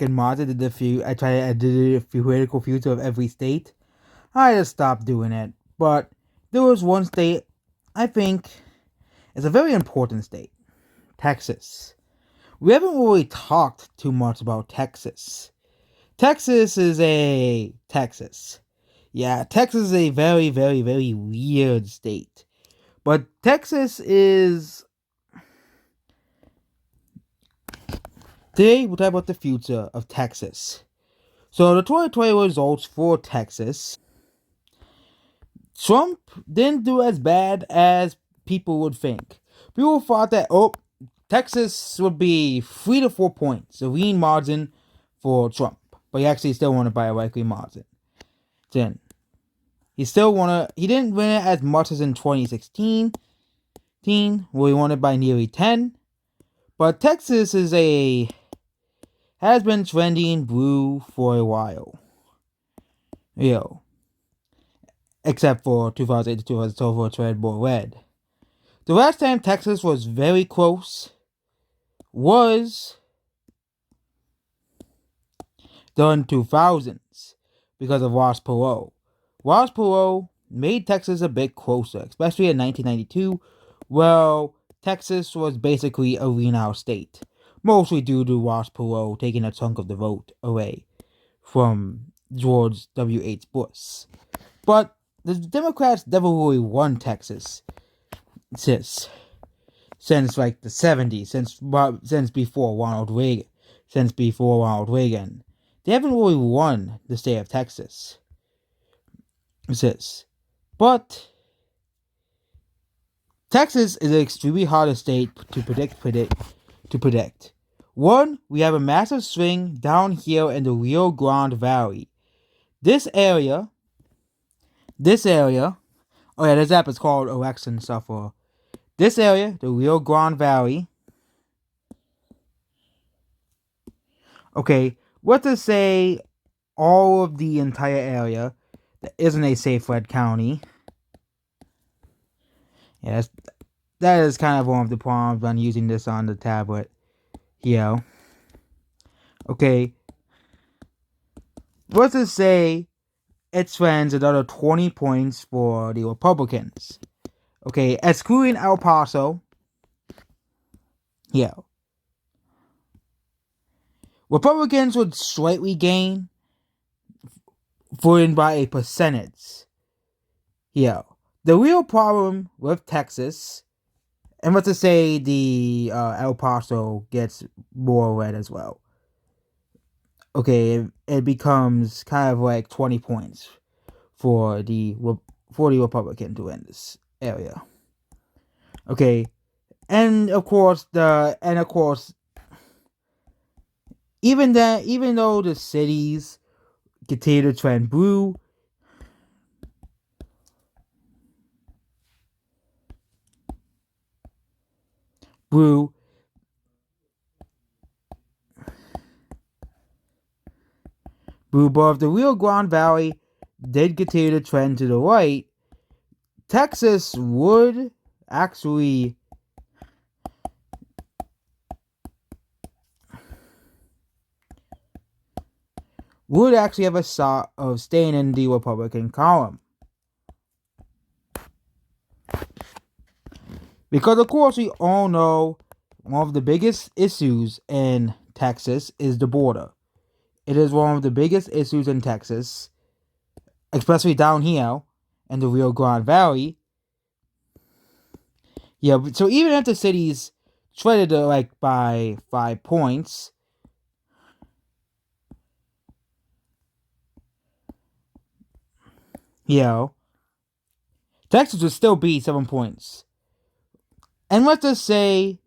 and Martin did I tried to do the theoretical future of every state. I just stopped doing it. But there was one state I think is a very important state. Texas. We haven't really talked too much about Texas. Texas is a Texas. Yeah, Texas is a very, very, very weird state. But Texas is. Today, we'll talk about the future of Texas. So, the 2020 results for Texas. Trump didn't do as bad as people would think. People thought that, Texas would be 3 to 4 points, a lean margin for Trump. But he actually still won it by a likely margin. Then, he didn't win it as much as in 2016, where he won it by nearly 10. But Texas has been trending blue for a while. Except for 2008 to 2012 where it turned more red. The last time Texas was very close was the 2000s because of Ross Perot. Ross Perot made Texas a bit closer, especially in 1992. Well, Texas was basically a renowned state, mostly due to Ross Perot taking a chunk of the vote away from George W.H. Bush. But the Democrats never really won Texas since like the 70s, since before Ronald Reagan. They haven't really won the state of Texas. But Texas is an extremely hard state to predict. One, we have a massive swing down here in the Rio Grande Valley. This area, this app is called Election Sufferer. This area, the Rio Grande Valley. Okay, what to say all of the entire area that isn't a safe red county. Yes, that is kind of one of the problems when using this on the tablet. Okay. What to say it trends another 20 points for the Republicans. Okay, excluding El Paso. Republicans would slightly gain, voting by a percentage. The real problem with Texas, and what to say the El Paso gets more red as well. Okay, it becomes kind of like 20 points for the Republican to win this area. Okay, and of course, even though the cities continue to trend blue, but if the Rio Grande Valley did continue to trend to the right, Texas would actually have a shot of staying in the Republican column. Because, of course, we all know one of the biggest issues in Texas is the border. It is one of the biggest issues in Texas, especially down here in the Rio Grande Valley. So even if the cities traded by 5 points, Texas would still be 7 points. And let's just say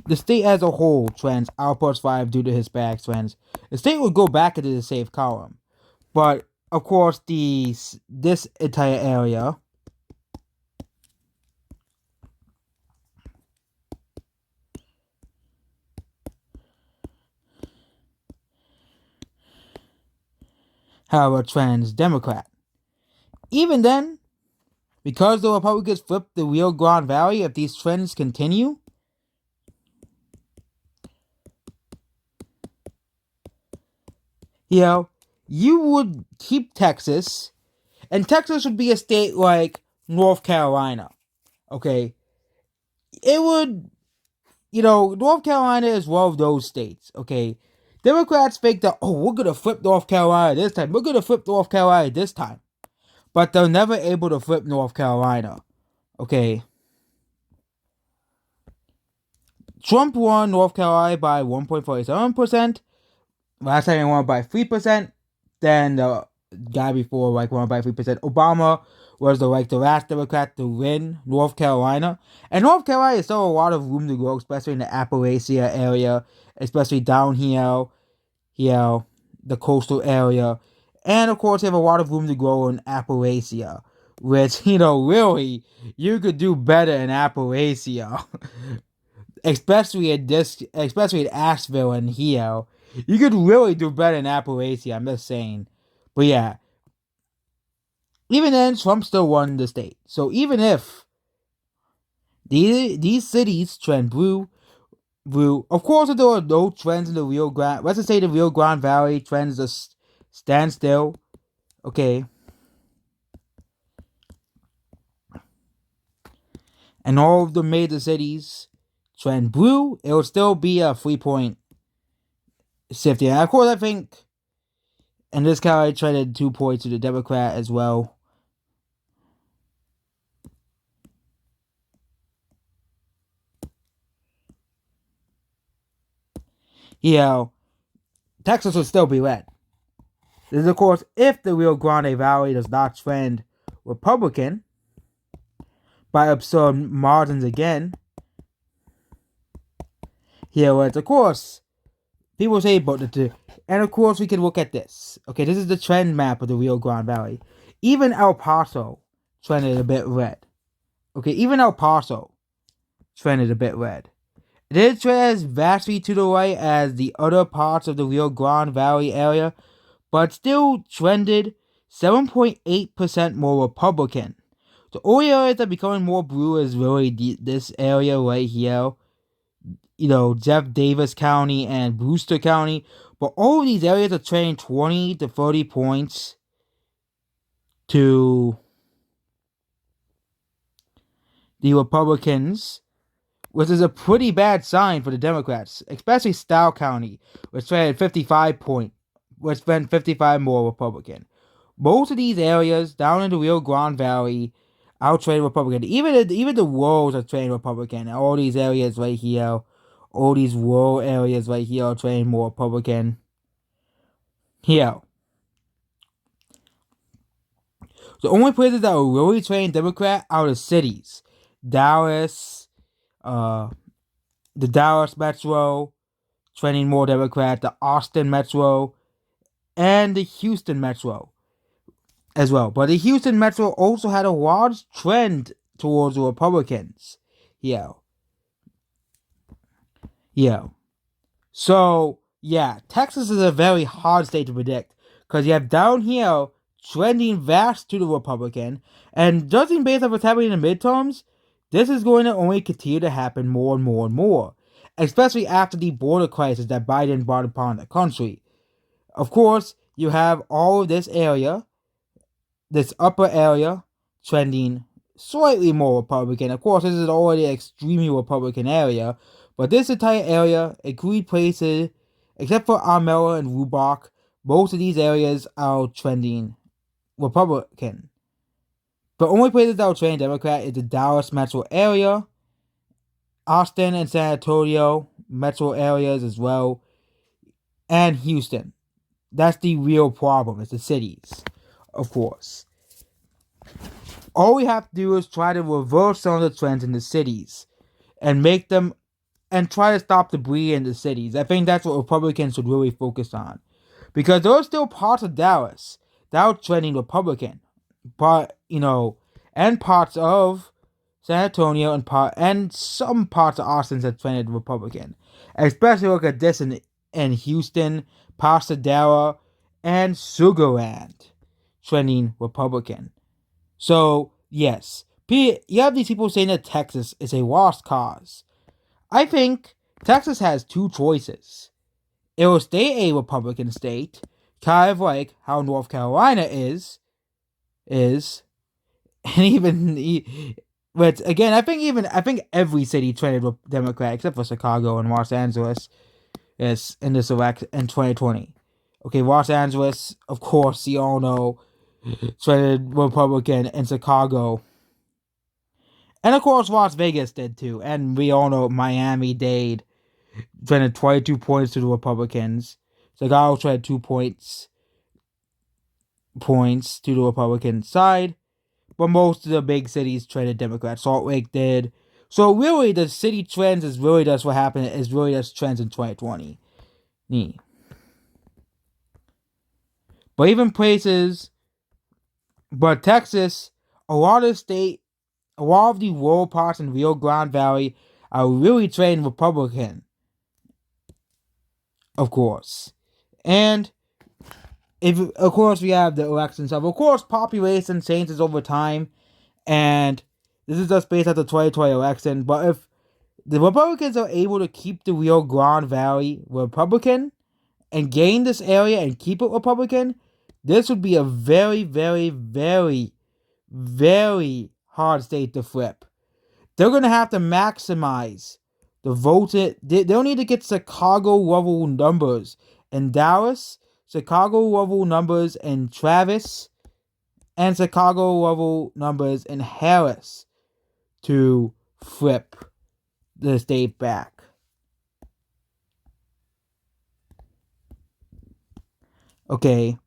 the state as a whole trends out +5 due to Hispanic trends. The state would go back into the safe column. But, of course, this entire area however trends Democrat. Even then, because the Republicans flipped the Rio Grande Valley, if these trends continue, You know, you would keep Texas, and Texas would be a state like North Carolina. Okay, it would, North Carolina is one of those states. Okay, Democrats think that, oh, we're gonna flip North Carolina this time. We're gonna flip North Carolina this time, but they're never able to flip North Carolina. Okay, Trump won North Carolina by 1.47%. Last time he won by 3%. Then the guy before won by 3%. Obama was the last Democrat to win North Carolina. And North Carolina is still a lot of room to grow, especially in the Appalachia area, especially down here, the coastal area. And of course, they have a lot of room to grow in Appalachia, which, really, you could do better in Appalachia. especially in Asheville and here. You could really do better in Appalachia, I'm just saying. But yeah. Even then, Trump still won the state. So even if these cities trend blue, of course, if there are no trends in the Rio Grande, let's just say the Rio Grande Valley trends just stand still. Okay. And all of the major cities trend blue, it will still be a 3-point shift. And of course, I think, and this guy traded 2 points to the Democrat as well. Texas would still be red. This is, of course, if the Rio Grande Valley does not trend Republican by absurd margins again. It's, of course, people say, and of course, we can look at this. Okay, this is the trend map of the Rio Grande Valley. Even El Paso trended a bit red. Okay, even El Paso trended a bit red. It didn't trend as vastly to the right as the other parts of the Rio Grande Valley area, but still trended 7.8% more Republican. The only areas that are becoming more blue is really this area right here. Jeff Davis County and Brewster County. But all of these areas are trending 20 to 30 points to the Republicans, which is a pretty bad sign for the Democrats, especially Stow County, which trended 55 more Republican. Most of these areas down in the Rio Grande Valley outtrade Republican. Even the worlds are trading Republican. All these areas right here, all these rural areas right here are trading more Republican. Here. The only places that are really trading Democrat are the cities. Dallas, the Dallas Metro, trending more Democrat, the Austin Metro, and the Houston Metro as well. But the Houston Metro also had a large trend towards the Republicans. So, Texas is a very hard state to predict. Because you have down here trending vast to the Republican. And judging based on what's happening in the midterms, this is going to only continue to happen more and more and more. Especially after the border crisis that Biden brought upon the country. Of course, you have all of this area, this upper area, trending slightly more Republican. Of course, this is already an extremely Republican area. But this entire area, including places, except for Armella and Rubach, most of these areas are trending Republican. The only places that are trending Democrat is the Dallas metro area, Austin and San Antonio metro areas as well, and Houston. That's the real problem, it's the cities, of course. All we have to do is try to reverse some of the trends in the cities and make them, and try to stop the bleed in the cities. I think that's what Republicans should really focus on. Because there are still parts of Dallas that are trending Republican. But, and parts of San Antonio and some parts of Austin that trended Republican. Especially look at this in Houston, Pasadena, and Sugar Land trending Republican. So, yes, you have these people saying that Texas is a lost cause. I think Texas has two choices. It will stay a Republican state kind of like how North Carolina is, and but again, I think every city trended with Democrat except for Chicago and Los Angeles is in this election in 2020. Okay, Los Angeles, of course, you all know, trended Republican, in Chicago. And of course, Las Vegas did too. And we all know Miami-Dade trended 22 points to the Republicans. Chicago trended 2 points to the Republican side. But most of the big cities trended Democrat. Salt Lake did. So really, the city trends is really just what happened. Is really just trends in 2020. But even places, but Texas, a lot of the rural parts in Rio Grande Valley are really trending Republican, of course. And if of course we have the elections of course population changes over time, and this is just based on the 2020 election. But if the Republicans are able to keep the Rio Grande Valley Republican and gain this area and keep it Republican, this would be a very, very, very, very hard state to flip. They're going to have to maximize the vote. They don't need to get Chicago level numbers in Dallas, Chicago level numbers in Travis, and Chicago level numbers in Harris to flip the state back. Okay.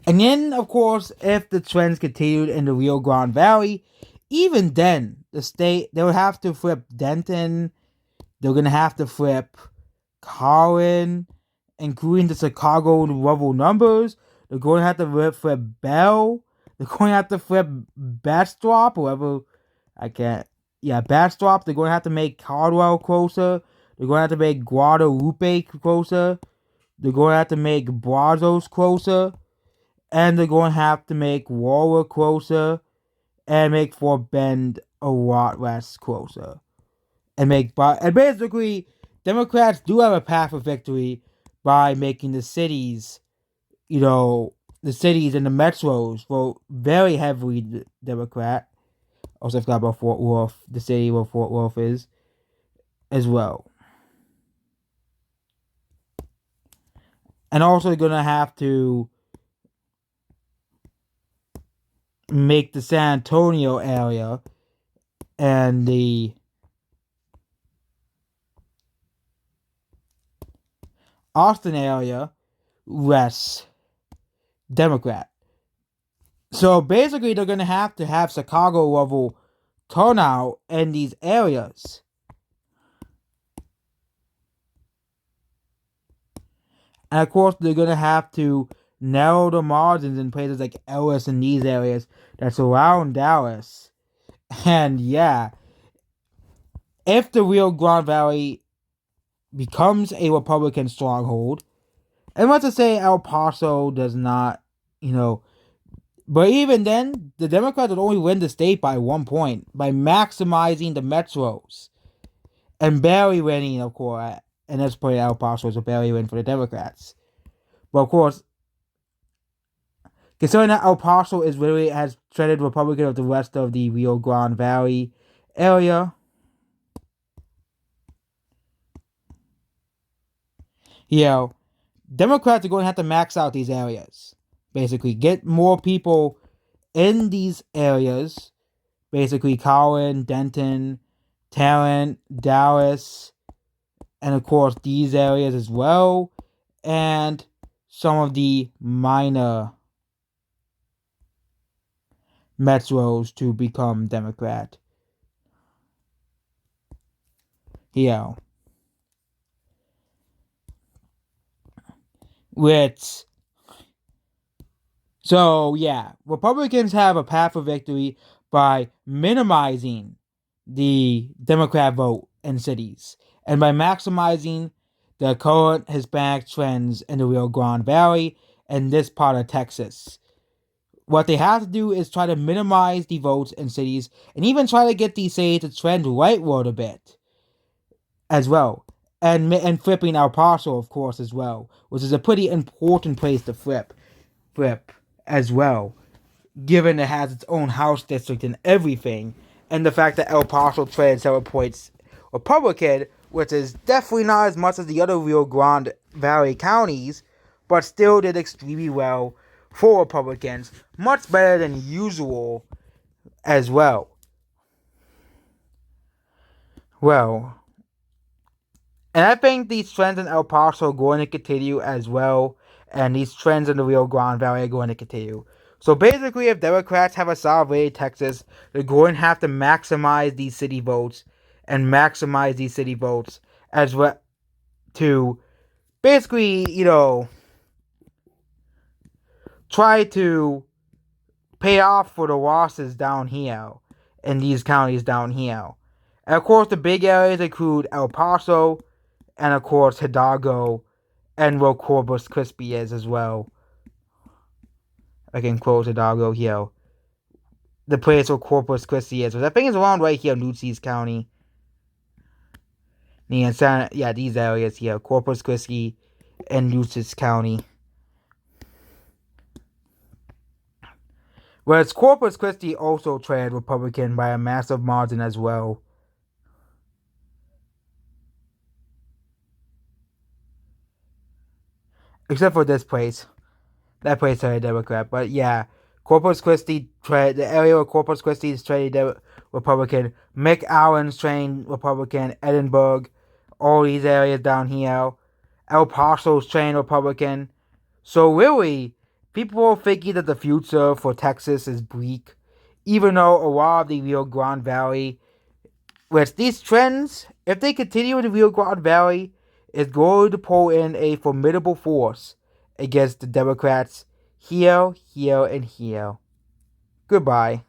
And then, of course, if the trends continued in the Rio Grande Valley, even then, the state, they would have to flip Denton. They're going to have to flip Collin, including the Chicago level numbers. They're going to have to flip Bell. They're going to have to flip Bastrop, whoever, I can't. Yeah, Bastrop. They're going to have to make Caldwell closer. They're going to have to make Guadalupe closer. They're going to have to make Brazos closer. And they're going to have to make Waller closer. And make Fort Bend a lot less closer. And basically, Democrats do have a path of victory by making the cities, the cities and the metros vote very heavily Democrat. Also, I forgot about Fort Worth, the city where Fort Worth is, as well. And also, going to have to make the San Antonio area and the Austin area less Democrat. So basically, they're going to have Chicago level turnout in these areas. And of course, they're going to have to narrow the margins in places like Ellis and these areas that surround Dallas. And yeah, if the Rio Grande Valley becomes a Republican stronghold, and let's just say El Paso does not, but even then, the Democrats would only win the state by 1 point by maximizing the metros and barely winning, of course. And that's probably El Paso is a barely win for the Democrats. But of course, considering that El Paso has treaded Republican of the rest of the Rio Grande Valley area, Democrats are going to have to max out these areas. Basically, get more people in these areas. Basically, Collin, Denton, Tarrant, Dallas, and of course these areas as well, and some of the minor metros to become Democrat. So, yeah, Republicans have a path for victory by minimizing the Democrat vote in cities and by maximizing the current Hispanic trends in the Rio Grande Valley and this part of Texas. What they have to do is try to minimize the votes in cities and even try to get these cities to trend rightward a bit as well. And flipping El Paso, of course, as well, which is a pretty important place to flip as well, given it has its own House district and everything, and the fact that El Paso traded several points Republican, which is definitely not as much as the other Rio Grande Valley counties, but still did extremely well for Republicans, much better than usual as well. Well, and I think these trends in El Paso are going to continue as well, and these trends in the Rio Grande Valley are going to continue. So basically, if Democrats have a solid way in Texas, they're going to have to maximize these city votes as well to basically, try to pay off for the losses down here in these counties down here. And of course, the big areas include El Paso and of course Hidalgo and where Corpus Christi is as well. I can close Hidalgo here. The place where Corpus Christi is, which I think is around right here, Nueces County. Yeah, these areas here, Corpus Christi and Nueces County. Whereas Corpus Christi also traded Republican by a massive margin as well. Except for this place. That place traded Democrat. But yeah, Corpus Christi, the area where Corpus Christi is traded Republican. McAllen's trading Republican. Edinburgh. All these areas down here. El Paso's trading Republican. So really, people are thinking that the future for Texas is bleak. Even though a lot of the Rio Grande Valley, with these trends, if they continue in the Rio Grande Valley, is going to pull in a formidable force against the Democrats here, and here. Goodbye.